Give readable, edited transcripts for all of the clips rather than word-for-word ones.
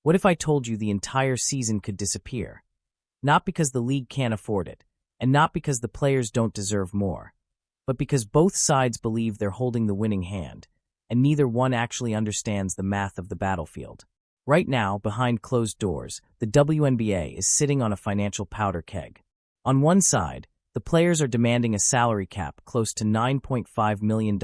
What if I told you the entire season could disappear? Not because the league can't afford it, and not because the players don't deserve more, but because both sides believe they're holding the winning hand, and neither one actually understands the math of the battlefield. Right now, behind closed doors, the WNBA is sitting on a financial powder keg. On one side, the players are demanding a salary cap close to $9.5 million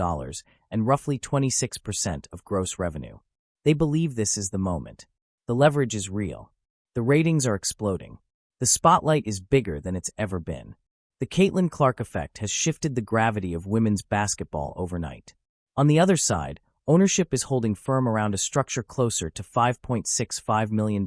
and roughly 26% of gross revenue. They believe this is the moment. The leverage is real. The ratings are exploding. The spotlight is bigger than it's ever been. The Caitlin Clark effect has shifted the gravity of women's basketball overnight. On the other side, ownership is holding firm around a structure closer to $5.65 million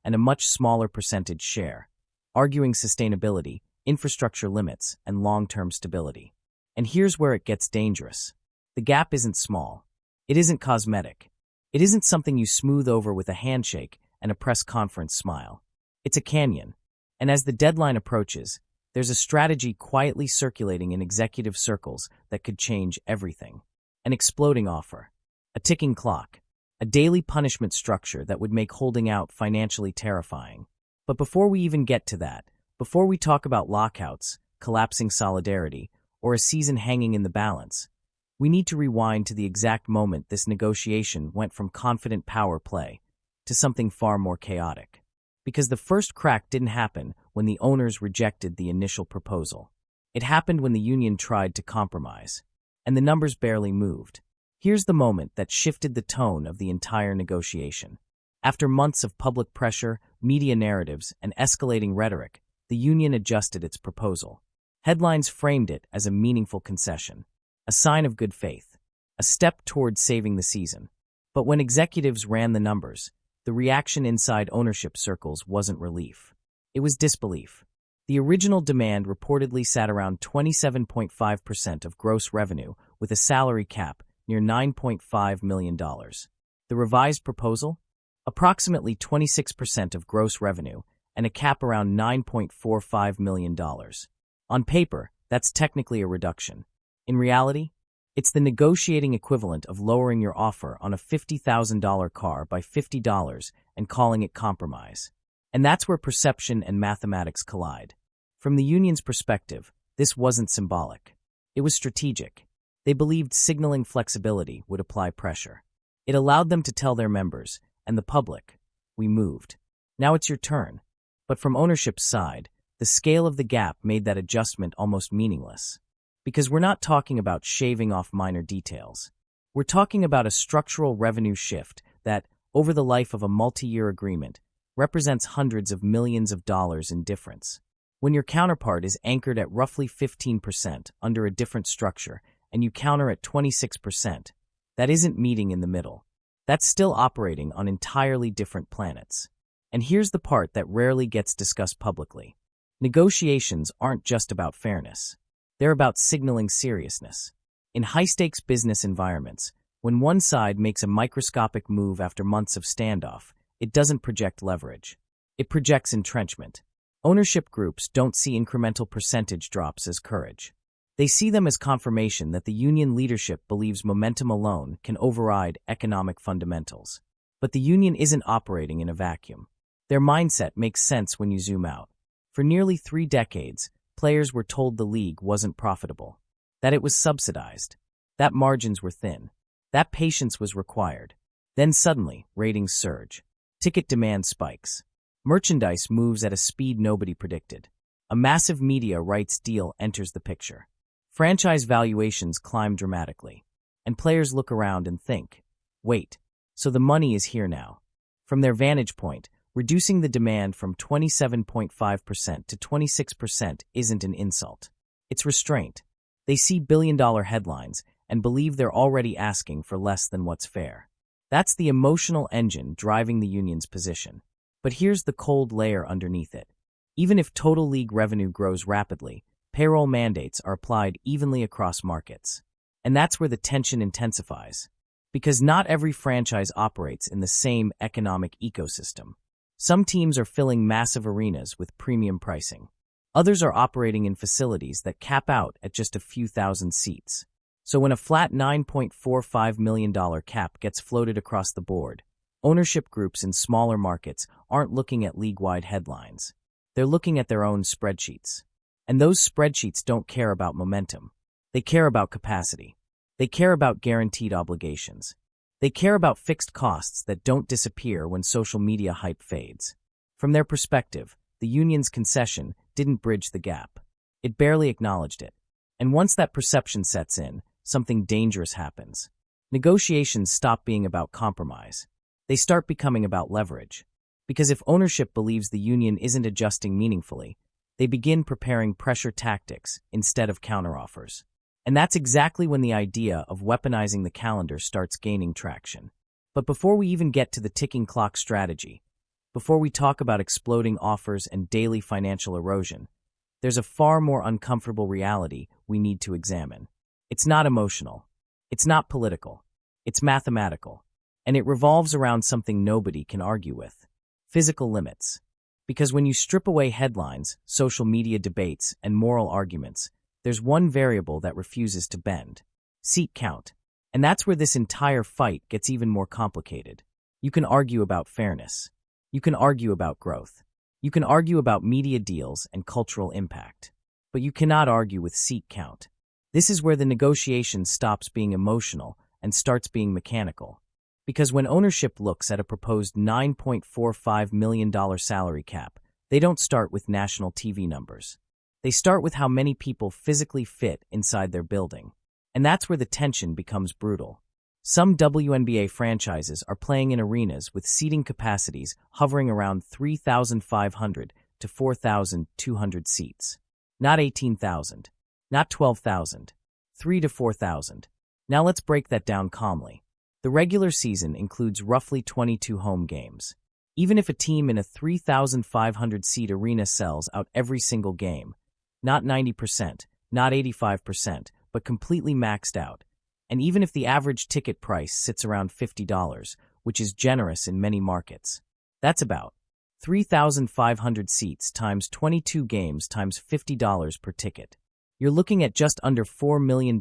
and a much smaller percentage share, arguing sustainability, infrastructure limits, and long-term stability. And here's where it gets dangerous. The gap isn't small. It isn't cosmetic. It isn't something you smooth over with a handshake and a press conference smile. It's a canyon. And as the deadline approaches, there's a strategy quietly circulating in executive circles that could change everything. An exploding offer. A ticking clock. A daily punishment structure that would make holding out financially terrifying. But before we even get to that, before we talk about lockouts, collapsing solidarity, or a season hanging in the balance, we need to rewind to the exact moment this negotiation went from confident power play to something far more chaotic. Because the first crack didn't happen when the owners rejected the initial proposal. It happened when the union tried to compromise, and the numbers barely moved. Here's the moment that shifted the tone of the entire negotiation. After months of public pressure, media narratives, and escalating rhetoric, the union adjusted its proposal. Headlines framed it as a meaningful concession, a sign of good faith, a step towards saving the season. But when executives ran the numbers, the reaction inside ownership circles wasn't relief. It was disbelief. The original demand reportedly sat around 27.5% of gross revenue with a salary cap near $9.5 million. The revised proposal? Approximately 26% of gross revenue and a cap around $9.45 million. On paper, that's technically a reduction. In reality, it's the negotiating equivalent of lowering your offer on a $50,000 car by $50 and calling it compromise. And that's where perception and mathematics collide. From the union's perspective, this wasn't symbolic. It was strategic. They believed signaling flexibility would apply pressure. It allowed them to tell their members, and the public, we moved. Now it's your turn. But from ownership's side, the scale of the gap made that adjustment almost meaningless. Because we're not talking about shaving off minor details. We're talking about a structural revenue shift that, over the life of a multi-year agreement, represents hundreds of millions of dollars in difference. When your counterpart is anchored at roughly 15% under a different structure and you counter at 26%, that isn't meeting in the middle. That's still operating on entirely different planets. And here's the part that rarely gets discussed publicly. Negotiations aren't just about fairness. They're about signaling seriousness. In high-stakes business environments, when one side makes a microscopic move after months of standoff, it doesn't project leverage. It projects entrenchment. Ownership groups don't see incremental percentage drops as courage. They see them as confirmation that the union leadership believes momentum alone can override economic fundamentals. But the union isn't operating in a vacuum. Their mindset makes sense when you zoom out. For nearly 3 decades, players were told the league wasn't profitable, that it was subsidized, that margins were thin, that patience was required. Then suddenly, ratings surge. Ticket demand spikes. Merchandise moves at a speed nobody predicted. A massive media rights deal enters the picture. Franchise valuations climb dramatically. And players look around and think, wait, so the money is here now. From their vantage point, reducing the demand from 27.5% to 26% isn't an insult. It's restraint. They see billion-dollar headlines and believe they're already asking for less than what's fair. That's the emotional engine driving the union's position. But here's the cold layer underneath it. Even if total league revenue grows rapidly, payroll mandates are applied evenly across markets. And that's where the tension intensifies. Because not every franchise operates in the same economic ecosystem. Some teams are filling massive arenas with premium pricing. Others are operating in facilities that cap out at just a few thousand seats. So when a flat $9.45 million cap gets floated across the board, Ownership groups in smaller markets aren't looking at league-wide headlines. They're looking at their own spreadsheets. And those spreadsheets don't care about momentum. They care about capacity. They care about guaranteed obligations. They care about fixed costs that don't disappear when social media hype fades. From their perspective, the union's concession didn't bridge the gap. It barely acknowledged it. And once that perception sets in, something dangerous happens. Negotiations stop being about compromise. They start becoming about leverage. Because if ownership believes the union isn't adjusting meaningfully, they begin preparing pressure tactics instead of counteroffers. And that's exactly when the idea of weaponizing the calendar starts gaining traction. But before we even get to the ticking clock strategy, before we talk about exploding offers and daily financial erosion, there's a far more uncomfortable reality we need to examine. It's not emotional. It's not political. It's mathematical. And it revolves around something nobody can argue with: physical limits. Because when you strip away headlines, social media debates, and moral arguments, there's one variable that refuses to bend: seat count. And that's where this entire fight gets even more complicated. You can argue about fairness. You can argue about growth. You can argue about media deals and cultural impact. But you cannot argue with seat count. This is where the negotiation stops being emotional and starts being mechanical. Because when ownership looks at a proposed $9.45 million salary cap, they don't start with national TV numbers. They start with how many people physically fit inside their building. And that's where the tension becomes brutal. Some WNBA franchises are playing in arenas with seating capacities hovering around 3,500 to 4,200 seats. Not 18,000. Not 12,000. 3 to 4,000. Now let's break that down calmly. The regular season includes roughly 22 home games. Even if a team in a 3,500-seat arena sells out every single game, not 90%, not 85%, but completely maxed out, and even if the average ticket price sits around $50, which is generous in many markets, that's about 3,500 seats times 22 games times $50 per ticket. You're looking at just under $4 million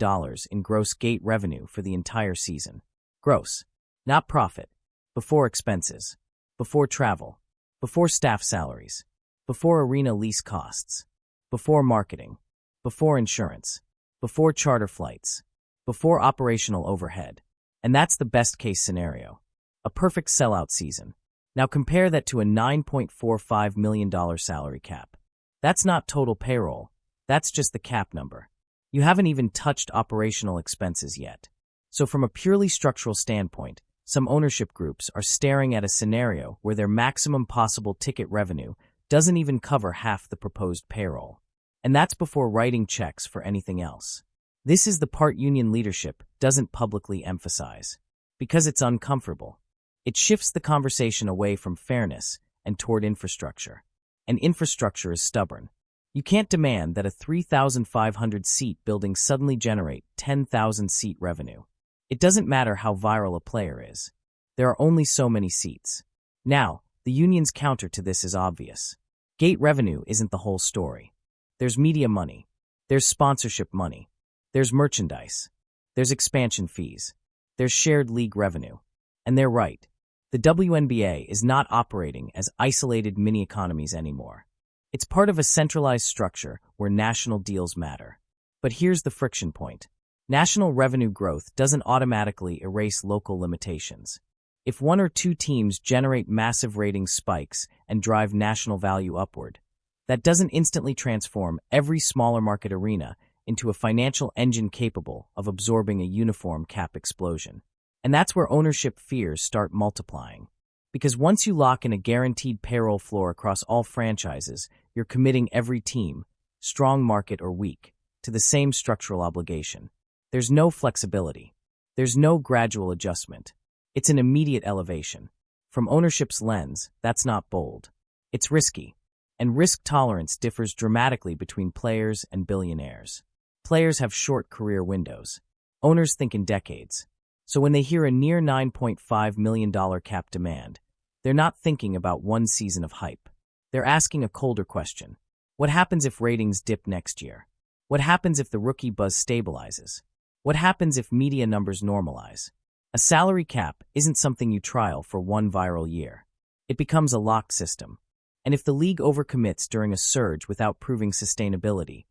in gross gate revenue for the entire season. Gross, not profit, before expenses, before travel, before staff salaries, before arena lease costs, before marketing, before insurance, before charter flights, before operational overhead. And that's the best-case scenario. A perfect sellout season. Now compare that to a $9.45 million salary cap. That's not total payroll. That's just the cap number. You haven't even touched operational expenses yet. So from a purely structural standpoint, some ownership groups are staring at a scenario where their maximum possible ticket revenue doesn't even cover half the proposed payroll. And that's before writing checks for anything else. This is the part union leadership doesn't publicly emphasize. Because it's uncomfortable. It shifts the conversation away from fairness and toward infrastructure. And infrastructure is stubborn. You can't demand that a 3,500-seat building suddenly generate 10,000-seat revenue. It doesn't matter how viral a player is. There are only so many seats. Now, the union's counter to this is obvious. Gate revenue isn't the whole story. There's media money. There's sponsorship money. There's merchandise. There's expansion fees. There's shared league revenue. And they're right. The WNBA is not operating as isolated mini-economies anymore. It's part of a centralized structure where national deals matter. But here's the friction point. National revenue growth doesn't automatically erase local limitations. If one or two teams generate massive ratings spikes and drive national value upward, that doesn't instantly transform every smaller market arena into a financial engine capable of absorbing a uniform cap explosion. And that's where ownership fears start multiplying. Because once you lock in a guaranteed payroll floor across all franchises, you're committing every team, strong market or weak, to the same structural obligation. There's no flexibility. There's no gradual adjustment. It's an immediate elevation. From ownership's lens, that's not bold. It's risky. And risk tolerance differs dramatically between players and billionaires. Players have short career windows. Owners think in decades. So when they hear a near $9.5 million cap demand, they're not thinking about one season of hype. They're asking a colder question. What happens if ratings dip next year? What happens if the rookie buzz stabilizes? What happens if media numbers normalize? A salary cap isn't something you trial for one viral year. It becomes a locked system. And if the league overcommits during a surge without proving sustainability,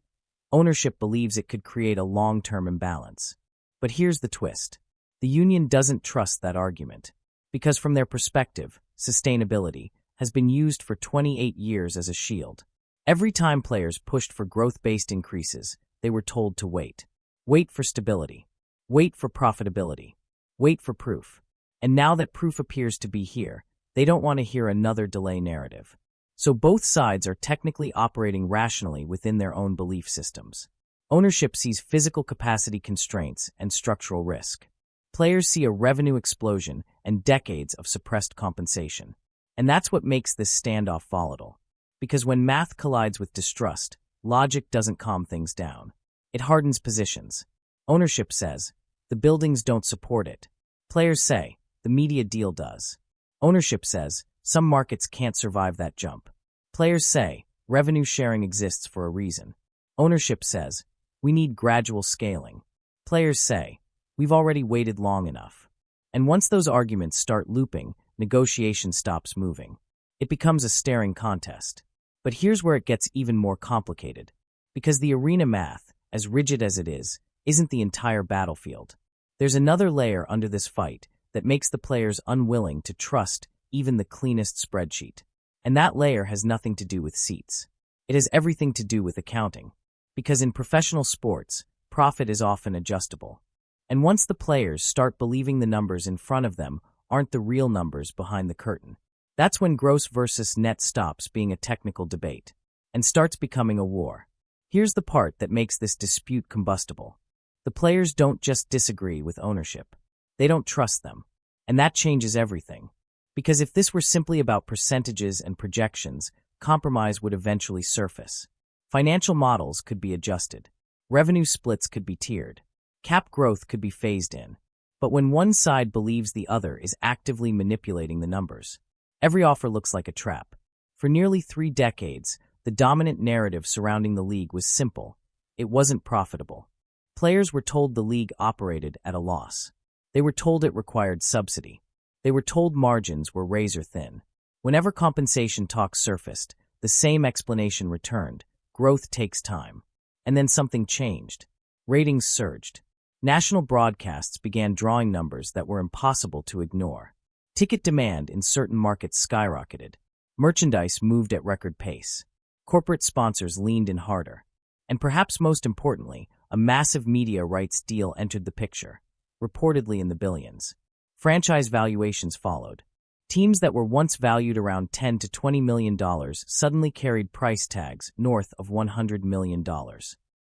ownership believes it could create a long-term imbalance. But here's the twist. The union doesn't trust that argument, because from their perspective, sustainability has been used for 28 years as a shield. Every time players pushed for growth-based increases, they were told to wait. Wait for stability. Wait for profitability. Wait for proof. And now that proof appears to be here, they don't want to hear another delay narrative. So both sides are technically operating rationally within their own belief systems. Ownership sees physical capacity constraints and structural risk. Players see a revenue explosion and decades of suppressed compensation. And that's what makes this standoff volatile. Because when math collides with distrust, logic doesn't calm things down. It hardens positions. Ownership says, the buildings don't support it. Players say, the media deal does. Ownership says, some markets can't survive that jump. Players say, revenue sharing exists for a reason. Ownership says, we need gradual scaling. Players say, we've already waited long enough. And once those arguments start looping, negotiation stops moving. It becomes a staring contest. But here's where it gets even more complicated. Because the arena math, as rigid as it is, isn't the entire battlefield. There's another layer under this fight that makes the players unwilling to trust even the cleanest spreadsheet. And that layer has nothing to do with seats. It has everything to do with accounting. Because in professional sports, profit is often adjustable. And once the players start believing the numbers in front of them aren't the real numbers behind the curtain, that's when gross versus net stops being a technical debate and starts becoming a war. Here's the part that makes this dispute combustible. The players don't just disagree with ownership. They don't trust them. And that changes everything. Because if this were simply about percentages and projections, compromise would eventually surface. Financial models could be adjusted. Revenue splits could be tiered. Cap growth could be phased in. But when one side believes the other is actively manipulating the numbers, every offer looks like a trap. For nearly 3 decades, the dominant narrative surrounding the league was simple. It wasn't profitable. Players were told the league operated at a loss. They were told it required subsidy. They were told margins were razor thin. Whenever compensation talk surfaced, the same explanation returned. Growth takes time. And then something changed. Ratings surged. National broadcasts began drawing numbers that were impossible to ignore. Ticket demand in certain markets skyrocketed. Merchandise moved at record pace. Corporate sponsors leaned in harder. And perhaps most importantly, a massive media rights deal entered the picture, reportedly in the billions. Franchise valuations followed. Teams that were once valued around $10 to $20 million suddenly carried price tags north of $100 million.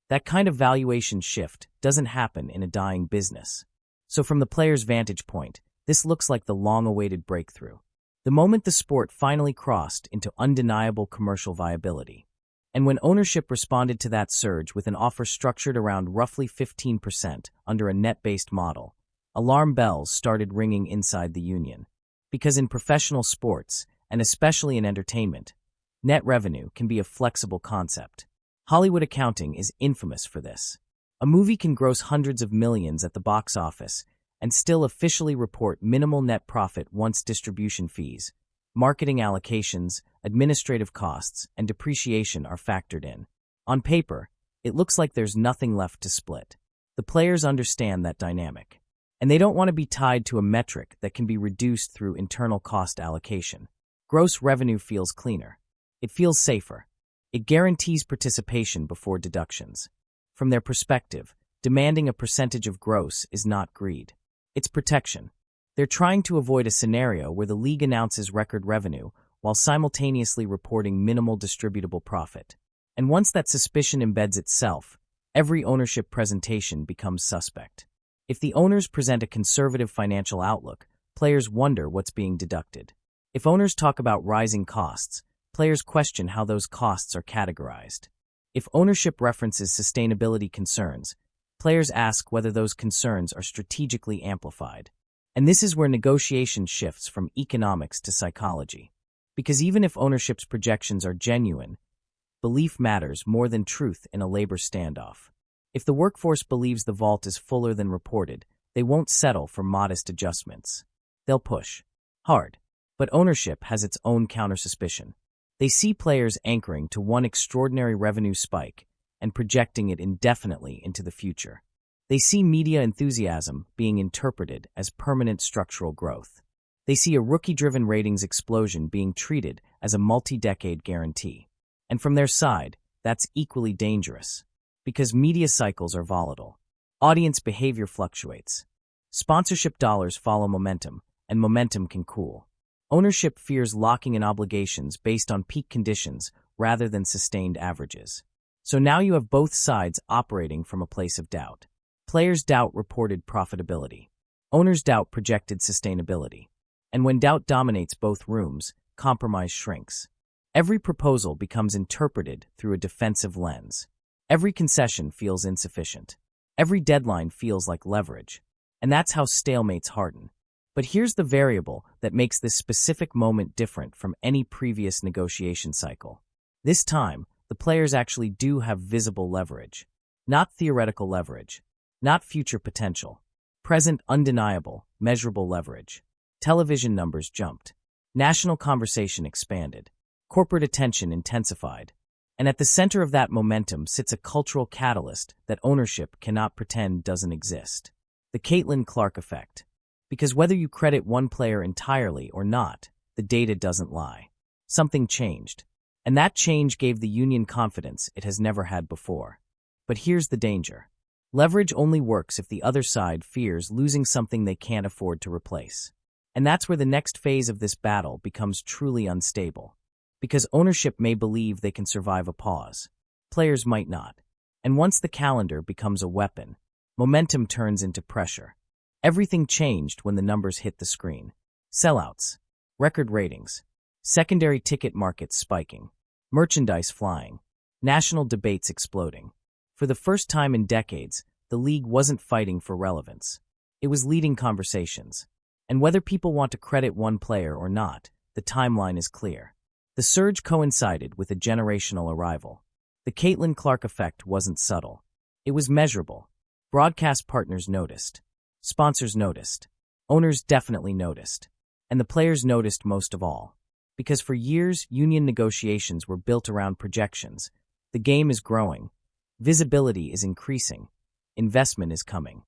That kind of valuation shift doesn't happen in a dying business. So from the player's vantage point, this looks like the long-awaited breakthrough. The moment the sport finally crossed into undeniable commercial viability. And when ownership responded to that surge with an offer structured around roughly 15% under a net-based model, alarm bells started ringing inside the union. Because in professional sports, and especially in entertainment, net revenue can be a flexible concept. Hollywood accounting is infamous for this. A movie can gross hundreds of millions at the box office and still officially report minimal net profit once distribution fees, marketing allocations, administrative costs, and depreciation are factored in. On paper, it looks like there's nothing left to split. The players understand that dynamic. And they don't want to be tied to a metric that can be reduced through internal cost allocation. Gross revenue feels cleaner. It feels safer. It guarantees participation before deductions. From their perspective, demanding a percentage of gross is not greed. It's protection. They're trying to avoid a scenario where the league announces record revenue while simultaneously reporting minimal distributable profit. And once that suspicion embeds itself, every ownership presentation becomes suspect. If the owners present a conservative financial outlook, players wonder what's being deducted. If owners talk about rising costs, players question how those costs are categorized. If ownership references sustainability concerns, players ask whether those concerns are strategically amplified. And this is where negotiation shifts from economics to psychology. Because even if ownership's projections are genuine, belief matters more than truth in a labor standoff. If the workforce believes the vault is fuller than reported, They won't settle for modest adjustments. They'll push hard. But ownership has its own counter-suspicion. They see players anchoring to one extraordinary revenue spike and projecting it indefinitely into the future. They see media enthusiasm being interpreted as permanent structural growth. They see a rookie-driven ratings explosion being treated as a multi-decade guarantee. And from their side, that's equally dangerous. Because media cycles are volatile. Audience behavior fluctuates. Sponsorship dollars follow momentum, and momentum can cool. Ownership fears locking in obligations based on peak conditions rather than sustained averages. So now you have both sides operating from a place of doubt. Players' doubt reported profitability. Owners' doubt projected sustainability. And when doubt dominates both rooms, compromise shrinks. Every proposal becomes interpreted through a defensive lens. Every concession feels insufficient. Every deadline feels like leverage. And that's how stalemates harden. But here's the variable that makes this specific moment different from any previous negotiation cycle. This time, the players actually do have visible leverage. Not theoretical leverage. Not future potential. Present, undeniable, measurable leverage. Television numbers jumped. National conversation expanded. Corporate attention intensified. And at the center of that momentum sits a cultural catalyst that ownership cannot pretend doesn't exist. The Caitlin Clark effect. Because whether you credit one player entirely or not, the data doesn't lie. Something changed. And that change gave the union confidence it has never had before. But here's the danger. Leverage only works if the other side fears losing something they can't afford to replace. And that's where the next phase of this battle becomes truly unstable. Because ownership may believe they can survive a pause. Players might not. And once the calendar becomes a weapon, momentum turns into pressure. Everything changed when the numbers hit the screen. Sellouts, record ratings, secondary ticket markets spiking, merchandise flying, national debates exploding. For the first time in decades, the league wasn't fighting for relevance. It was leading conversations. And whether people want to credit one player or not, the timeline is clear. The surge coincided with a generational arrival. The Caitlin Clark effect wasn't subtle. It was measurable. Broadcast partners noticed. Sponsors noticed. Owners definitely noticed. And the players noticed most of all. Because for years, union negotiations were built around projections. The game is growing. Visibility is increasing. Investment is coming.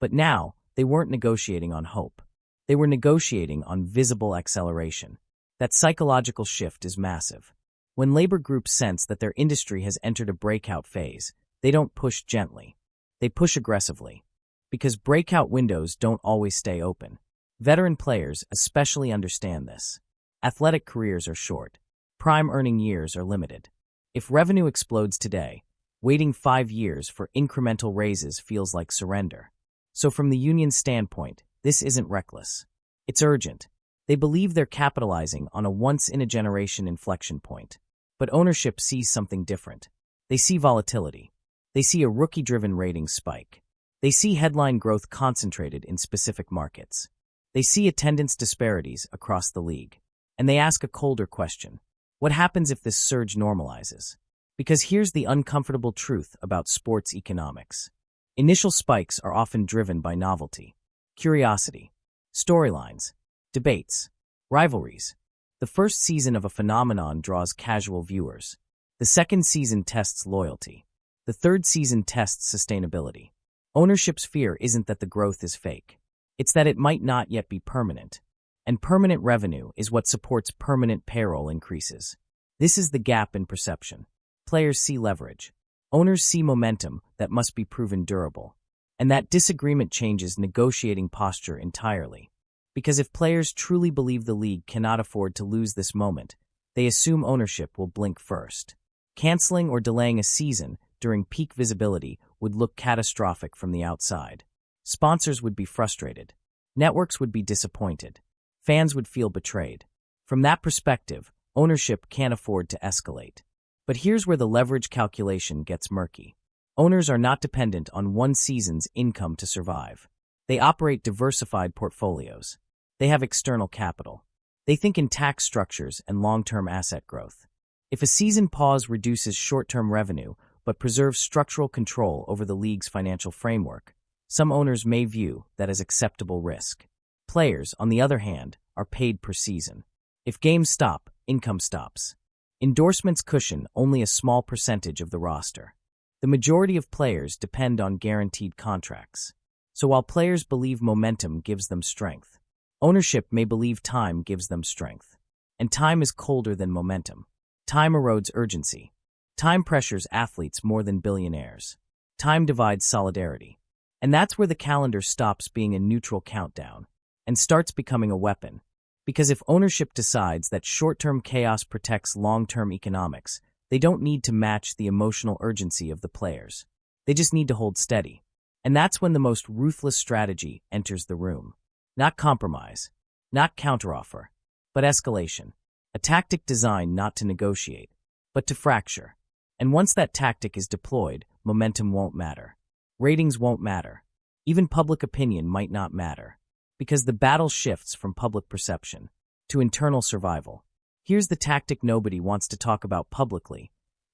But now, they weren't negotiating on hope. They were negotiating on visible acceleration. That psychological shift is massive. When labor groups sense that their industry has entered a breakout phase, they don't push gently. They push aggressively. Because breakout windows don't always stay open. Veteran players especially understand this. Athletic careers are short. Prime earning years are limited. If revenue explodes today, waiting 5 years for incremental raises feels like surrender. So from the union's standpoint, this isn't reckless. It's urgent. They believe they're capitalizing on a once-in-a-generation inflection point. But ownership sees something different. They see volatility. They see a rookie-driven ratings spike. They see headline growth concentrated in specific markets. They see attendance disparities across the league. And they ask a colder question. What happens if this surge normalizes? Because here's the uncomfortable truth about sports economics. Initial spikes are often driven by novelty, curiosity, storylines, debates, rivalries. The first season of a phenomenon draws casual viewers. The second season tests loyalty. The third season tests sustainability. Ownership's fear isn't that the growth is fake. It's that it might not yet be permanent. And permanent revenue is what supports permanent payroll increases. This is the gap in perception. Players see leverage. Owners see momentum that must be proven durable. And that disagreement changes negotiating posture entirely. Because if players truly believe the league cannot afford to lose this moment, they assume ownership will blink first. Canceling or delaying a season during peak visibility would look catastrophic from the outside. Sponsors would be frustrated. Networks would be disappointed. Fans would feel betrayed. From that perspective, ownership can't afford to escalate. But here's where the leverage calculation gets murky. Owners are not dependent on one season's income to survive. They operate diversified portfolios. They have external capital. They think in tax structures and long-term asset growth. If a season pause reduces short-term revenue but preserves structural control over the league's financial framework, Some owners may view that as acceptable risk. Players, on the other hand, are paid per season. If games stop, income stops. Endorsements cushion only a small percentage of the roster. The majority of players depend on guaranteed contracts. So while players believe momentum gives them strength, ownership may believe time gives them strength. And time is colder than momentum. Time erodes urgency. Time pressures athletes more than billionaires. Time divides solidarity. And that's where the calendar stops being a neutral countdown and starts becoming a weapon. Because if ownership decides that short-term chaos protects long-term economics, they don't need to match the emotional urgency of the players. They just need to hold steady. And that's when the most ruthless strategy enters the room. Not compromise, not counteroffer, but escalation. A tactic designed not to negotiate, but to fracture. And once that tactic is deployed, momentum won't matter. Ratings won't matter. Even public opinion might not matter. Because the battle shifts from public perception to internal survival. Here's the tactic nobody wants to talk about publicly,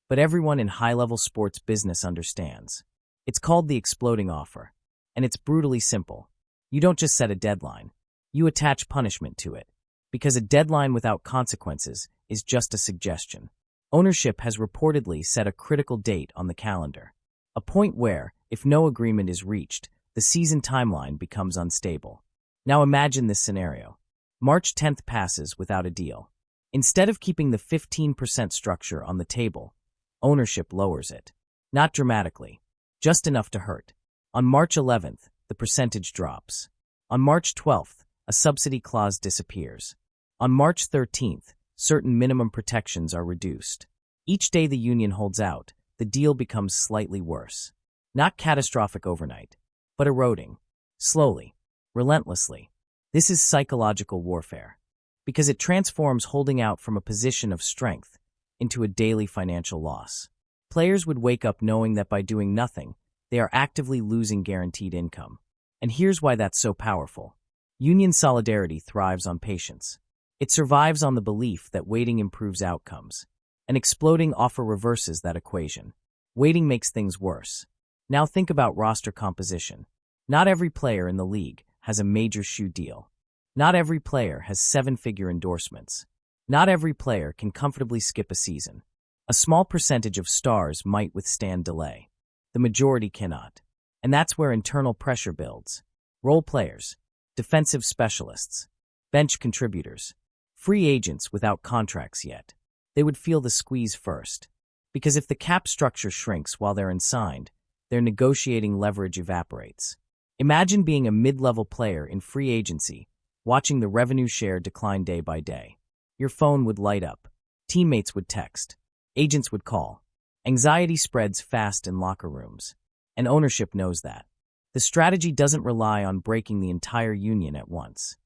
but everyone in high-level sports business understands. It's called the exploding offer, and it's brutally simple. You don't just set a deadline. You attach punishment to it, because a deadline without consequences is just a suggestion. Ownership has reportedly set a critical date on the calendar, a point where, if no agreement is reached, the season timeline becomes unstable. Now imagine this scenario. March 10th passes without a deal. Instead of keeping the 15% structure on the table, ownership lowers it. Not dramatically, just enough to hurt. On March 11th, the percentage drops. On March 12th, a subsidy clause disappears. On March 13th, certain minimum protections are reduced. Each day the union holds out, the deal becomes slightly worse. Not catastrophic overnight, but eroding. Slowly. Relentlessly. This is psychological warfare, because it transforms holding out from a position of strength into a daily financial loss. Players would wake up knowing that by doing nothing, they are actively losing guaranteed income. And here's why that's so powerful. Union solidarity thrives on patience. It survives on the belief that waiting improves outcomes. An exploding offer reverses that equation. Waiting makes things worse. Now think about roster composition. Not every player in the league has a major shoe deal. Not every player has seven-figure endorsements. Not every player can comfortably skip a season. A small percentage of stars might withstand delay. The majority cannot. And that's where internal pressure builds. Role players, defensive specialists, bench contributors, free agents without contracts yet. They would feel the squeeze first. Because if the cap structure shrinks while they're unsigned, their negotiating leverage evaporates. Imagine being a mid-level player in free agency, watching the revenue share decline day by day. Your phone would light up. Teammates would text. Agents would call. Anxiety spreads fast in locker rooms. And ownership knows that. The strategy doesn't rely on breaking the entire union at once.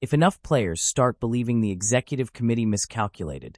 If enough players start believing the executive committee miscalculated,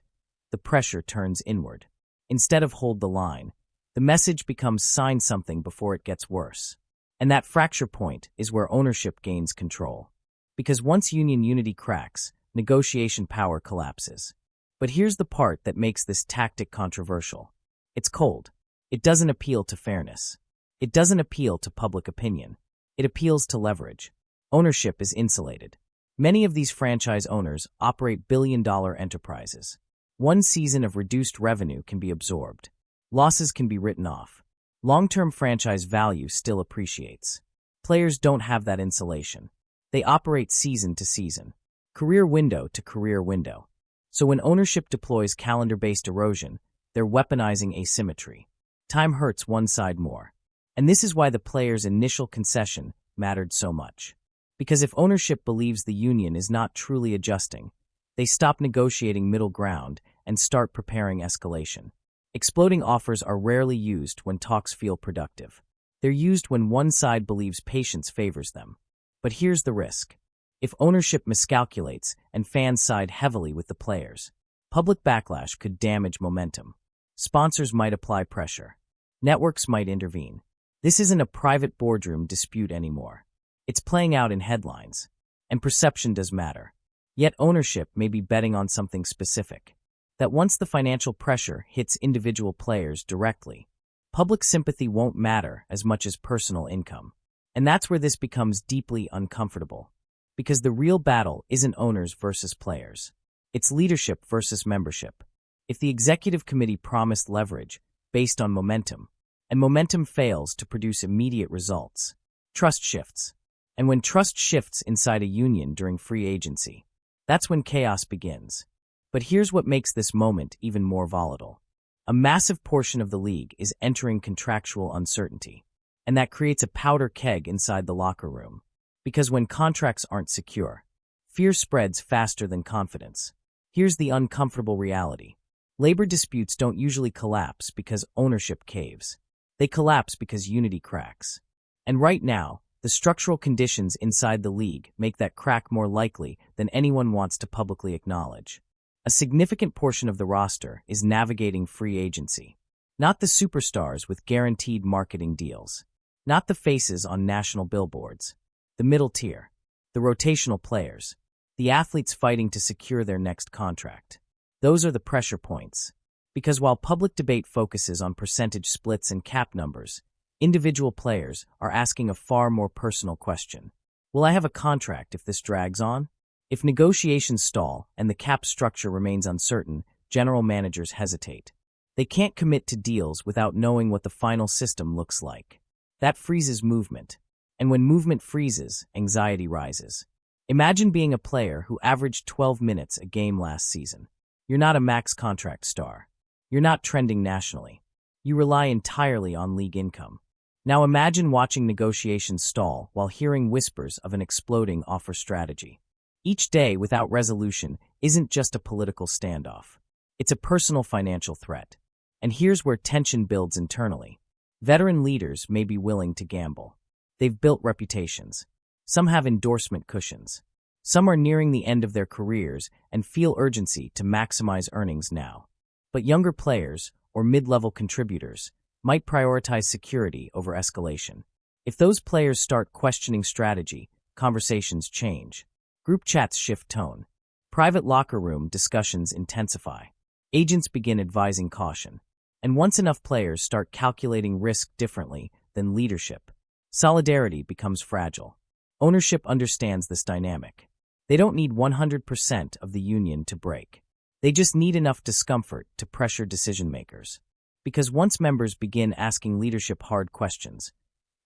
the pressure turns inward. Instead of hold the line, the message becomes sign something before it gets worse. And that fracture point is where ownership gains control. Because once union unity cracks, negotiation power collapses. But here's the part that makes this tactic controversial. It's cold. It doesn't appeal to fairness. It doesn't appeal to public opinion. It appeals to leverage. Ownership is insulated. Many of these franchise owners operate billion-dollar enterprises. One season of reduced revenue can be absorbed. Losses can be written off. Long-term franchise value still appreciates. Players don't have that insulation. They operate season to season, career window to career window. So when ownership deploys calendar-based erosion, they're weaponizing asymmetry. Time hurts one side more. And this is why the player's initial concession mattered so much. Because if ownership believes the union is not truly adjusting, they stop negotiating middle ground and start preparing escalation. Exploding offers are rarely used when talks feel productive. They're used when one side believes patience favors them. But here's the risk. If ownership miscalculates and fans side heavily with the players, public backlash could damage momentum. Sponsors might apply pressure. Networks might intervene. This isn't a private boardroom dispute anymore. It's playing out in headlines. And perception does matter. Yet ownership may be betting on something specific. That once the financial pressure hits individual players directly, public sympathy won't matter as much as personal income. And that's where this becomes deeply uncomfortable. Because the real battle isn't owners versus players. It's leadership versus membership. If the executive committee promised leverage based on momentum, and momentum fails to produce immediate results, trust shifts. And when trust shifts inside a union during free agency, that's when chaos begins. But here's what makes this moment even more volatile. A massive portion of the league is entering contractual uncertainty, and that creates a powder keg inside the locker room. Because when contracts aren't secure, fear spreads faster than confidence. Here's the uncomfortable reality. Labor disputes don't usually collapse because ownership caves. They collapse because unity cracks. And right now, the structural conditions inside the league make that crack more likely than anyone wants to publicly acknowledge. A significant portion of the roster is navigating free agency. Not the superstars with guaranteed marketing deals. Not the faces on national billboards. The middle tier. The rotational players. The athletes fighting to secure their next contract. Those are the pressure points. Because while public debate focuses on percentage splits and cap numbers, individual players are asking a far more personal question. Will I have a contract if this drags on? If negotiations stall and the cap structure remains uncertain, general managers hesitate. They can't commit to deals without knowing what the final system looks like. That freezes movement. And when movement freezes, anxiety rises. Imagine being a player who averaged 12 minutes a game last season. You're not a max contract star. You're not trending nationally. You rely entirely on league income. Now imagine watching negotiations stall while hearing whispers of an exploding offer strategy. Each day without resolution isn't just a political standoff. It's a personal financial threat. And here's where tension builds internally. Veteran leaders may be willing to gamble. They've built reputations. Some have endorsement cushions. Some are nearing the end of their careers and feel urgency to maximize earnings now. But younger players, or mid-level contributors, might prioritize security over escalation. If those players start questioning strategy, conversations change. Group chats shift tone. Private locker room discussions intensify. Agents begin advising caution. And once enough players start calculating risk differently than leadership, solidarity becomes fragile. Ownership understands this dynamic. They don't need 100% of the union to break. They just need enough discomfort to pressure decision-makers. Because once members begin asking leadership hard questions,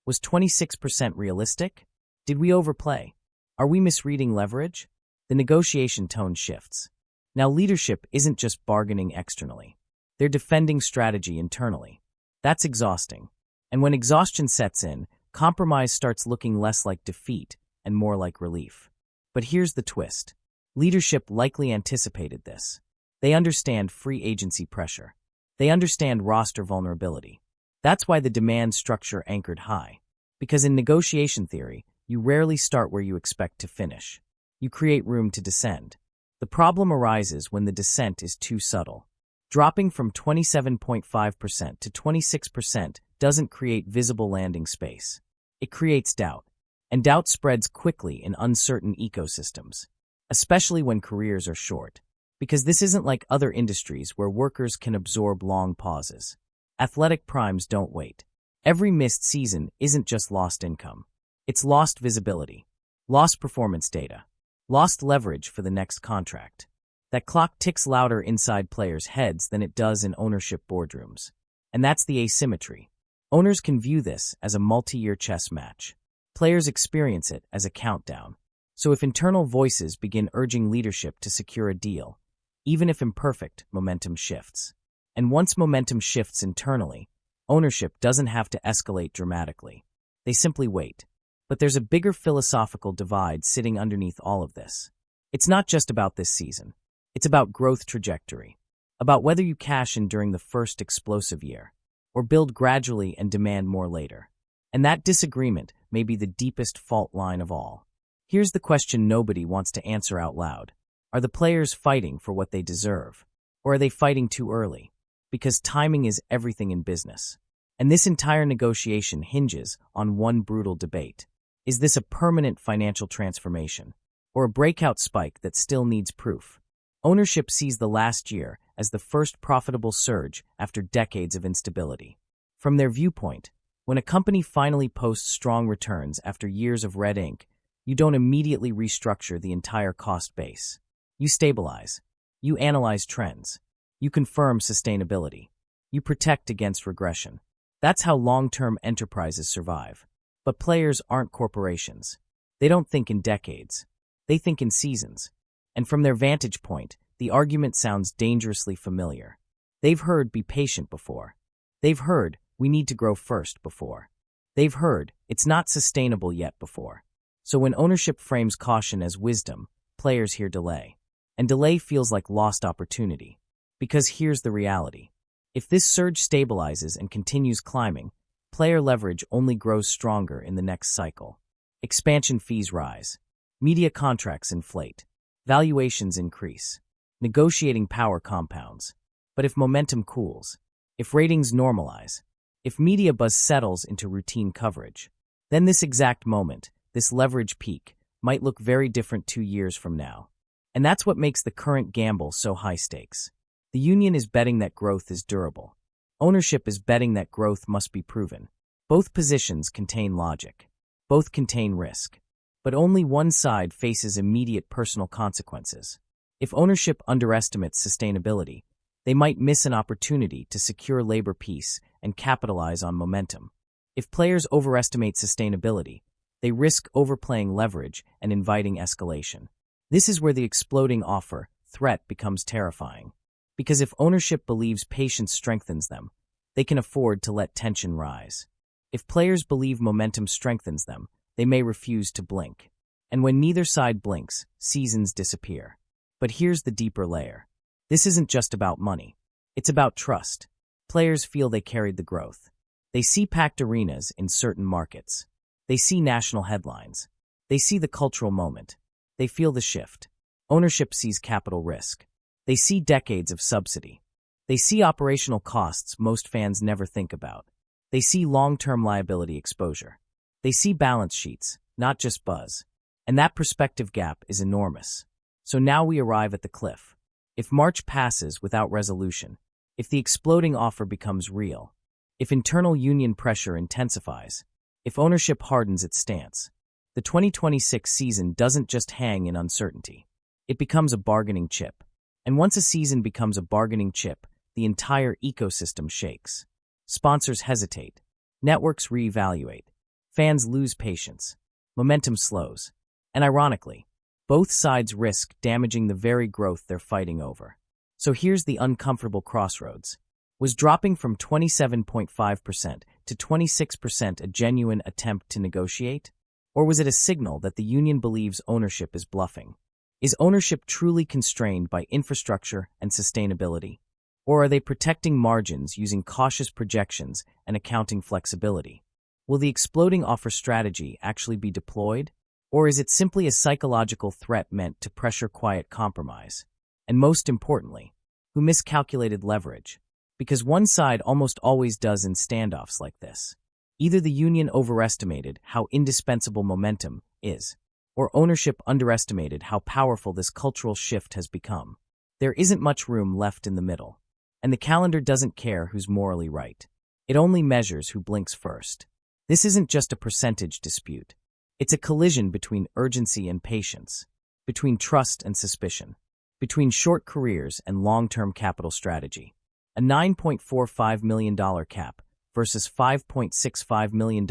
was 26% realistic? Did we overplay? Are we misreading leverage? The negotiation tone shifts. Now leadership isn't just bargaining externally. They're defending strategy internally. That's exhausting. And when exhaustion sets in, compromise starts looking less like defeat and more like relief. But here's the twist. Leadership likely anticipated this. They understand free agency pressure. They understand roster vulnerability. That's why the demand structure anchored high. Because in negotiation theory, you rarely start where you expect to finish. You create room to descend. The problem arises when the descent is too subtle. Dropping from 27.5% to 26% doesn't create visible landing space. It creates doubt. And doubt spreads quickly in uncertain ecosystems, especially when careers are short. Because this isn't like other industries where workers can absorb long pauses. Athletic primes don't wait. Every missed season isn't just lost income. It's lost visibility, lost performance data, lost leverage for the next contract. That clock ticks louder inside players' heads than it does in ownership boardrooms. And that's the asymmetry. Owners can view this as a multi-year chess match. Players experience it as a countdown. So if internal voices begin urging leadership to secure a deal, even if imperfect, momentum shifts. And once momentum shifts internally, ownership doesn't have to escalate dramatically. They simply wait. But there's a bigger philosophical divide sitting underneath all of this. It's not just about this season. It's about growth trajectory. About whether you cash in during the first explosive year, or build gradually and demand more later. And that disagreement may be the deepest fault line of all. Here's the question nobody wants to answer out loud. Are the players fighting for what they deserve? Or are they fighting too early? Because timing is everything in business. And this entire negotiation hinges on one brutal debate. Is this a permanent financial transformation? Or a breakout spike that still needs proof? Ownership sees the last year as the first profitable surge after decades of instability. From their viewpoint, When a company finally posts strong returns after years of red ink, you don't immediately restructure the entire cost base. You stabilize. You analyze trends. You confirm sustainability. You protect against regression. That's how long-term enterprises survive. But players aren't corporations. They don't think in decades. They think in seasons. And from their vantage point, the argument sounds dangerously familiar. They've heard "be patient" before. They've heard "we need to grow first" before. They've heard "it's not sustainable yet" before. So when ownership frames caution as wisdom, players hear delay. And delay feels like lost opportunity. Because here's the reality. If this surge stabilizes and continues climbing, player leverage only grows stronger in the next cycle. Expansion fees rise. Media contracts inflate. Valuations increase. Negotiating power compounds. But if momentum cools, if ratings normalize, if media buzz settles into routine coverage, then this exact moment, this leverage peak, might look very different 2 years from now. And that's what makes the current gamble so high stakes. The union is betting that growth is durable. Ownership is betting that growth must be proven. Both positions contain logic. Both contain risk. But only one side faces immediate personal consequences. If ownership underestimates sustainability, they might miss an opportunity to secure labor peace and capitalize on momentum. If players overestimate sustainability, they risk overplaying leverage and inviting escalation. This is where the exploding offer threat becomes terrifying. Because if ownership believes patience strengthens them, they can afford to let tension rise. If players believe momentum strengthens them, they may refuse to blink. And when neither side blinks, seasons disappear. But here's the deeper layer. This isn't just about money. It's about trust. Players feel they carried the growth. They see packed arenas in certain markets. They see national headlines. They see the cultural moment. They feel the shift. Ownership sees capital risk. They see decades of subsidy. They see operational costs most fans never think about. They see long-term liability exposure. They see balance sheets, not just buzz. And that perspective gap is enormous. So now we arrive at the cliff. If March passes without resolution, if the exploding offer becomes real, if internal union pressure intensifies, if ownership hardens its stance, the 2026 season doesn't just hang in uncertainty. It becomes a bargaining chip. And once a season becomes a bargaining chip, the entire ecosystem shakes. Sponsors hesitate. Networks reevaluate. Fans lose patience. Momentum slows. And ironically, both sides risk damaging the very growth they're fighting over. So here's the uncomfortable crossroads. Was dropping from 27.5% to 26% a genuine attempt to negotiate? Or was it a signal that the union believes ownership is bluffing? Is ownership truly constrained by infrastructure and sustainability? Or are they protecting margins using cautious projections and accounting flexibility? Will the exploding offer strategy actually be deployed? Or is it simply a psychological threat meant to pressure quiet compromise? And most importantly, who miscalculated leverage? Because one side almost always does in standoffs like this. Either the union overestimated how indispensable momentum is, or ownership underestimated how powerful this cultural shift has become. There isn't much room left in the middle. And the calendar doesn't care who's morally right. It only measures who blinks first. This isn't just a percentage dispute. It's a collision between urgency and patience, between trust and suspicion, between short careers and long-term capital strategy. A $9.45 million cap versus $5.65 million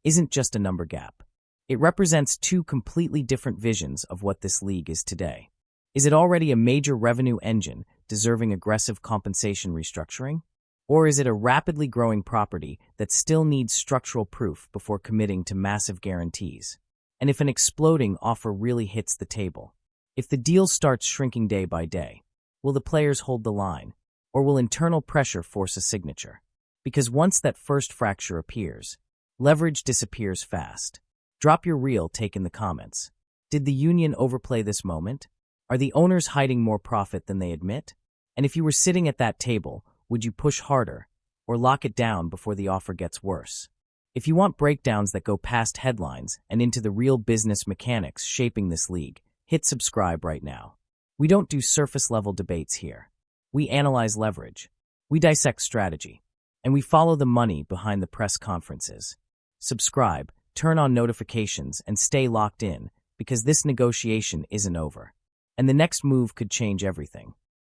isn't just a number gap. It represents two completely different visions of what this league is today. Is it already a major revenue engine deserving aggressive compensation restructuring? Or is it a rapidly growing property that still needs structural proof before committing to massive guarantees? And if an exploding offer really hits the table, if the deal starts shrinking day by day, will the players hold the line? Or will internal pressure force a signature? Because once that first fracture appears, leverage disappears fast. Drop your real take in the comments. Did the union overplay this moment? Are the owners hiding more profit than they admit? And if you were sitting at that table, would you push harder or lock it down before the offer gets worse? If you want breakdowns that go past headlines and into the real business mechanics shaping this league, hit subscribe right now. We don't do surface-level debates here. We analyze leverage. We dissect strategy. and we follow the money behind the press conferences. Subscribe, turn on notifications, and stay locked in, because this negotiation isn't over. And the next move could change everything.